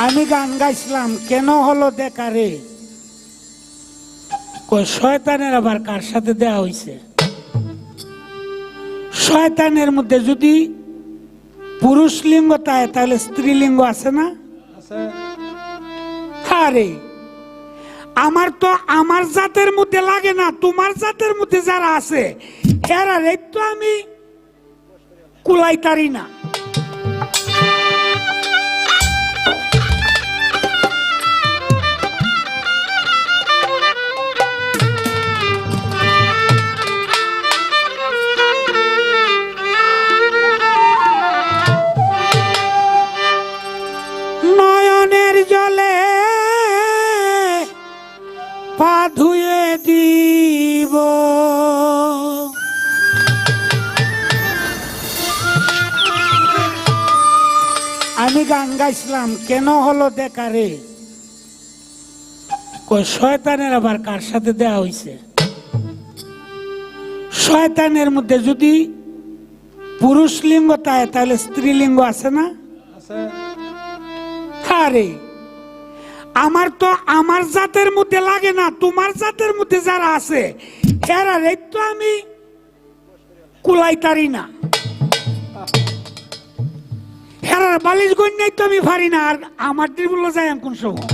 আমি গান গাইছিলাম কেন হলো দেখা রে, কই শয়তানের আবার কার সাথে দেয়া হইছে। শয়তানের মধ্যে যদি পুরুষ লিঙ্গ থাকে তাহলে স্ত্রীলিঙ্গ আছে না? আরে আমার তো আমার জাতের মধ্যে লাগে না, তোমার জাতের মধ্যে যারা আছে এরা রে তো আমি কুলাইতারি না। নয়নের জলে পা ধুয়ে দিব, আমি গান গাইছিলাম কেন হলো দেখা রে, কই শয়তানের আবার কার সাথে দেয়া হইছে। শয়তানের মধ্যে যদি পুরুষ লিঙ্গ থাকে তাহলে স্ত্রীলিঙ্গ আছে না? আরে আমার তো আমার জাতের মধ্যে লাগে না, তোমার জাতের মধ্যে যারা আছে এরা রে তো আমি কুলাইতারি না। হেরার বালিশ গন্যাই তো আমি পারি না, আর আমার দিবলো যাই আমি কোন সময়।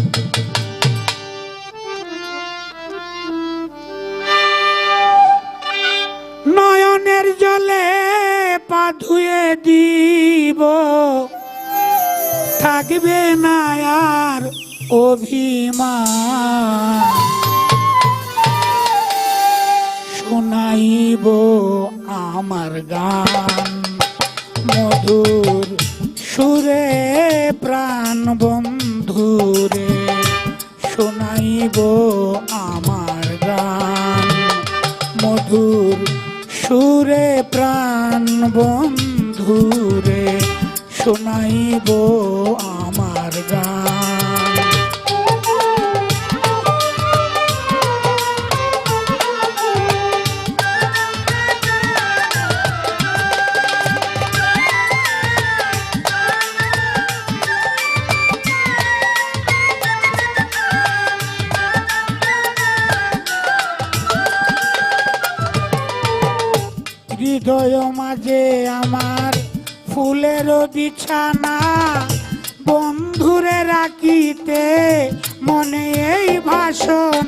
নয়নের জলে পা ধুয়ে দিব, থাকবে না আর অভিমান, শোনাইব আমার গান মধুর সুরে প্রাণ বন্ধুরে, শোনাইব আমার গান মধুর সুরে প্রাণ বন্ধুরে, শোনাইব আমার গান। হৃদয় মাঝে আমার ফুলের বিছানা, বন্ধুরে রাখিতে মনে এই ভাষণ,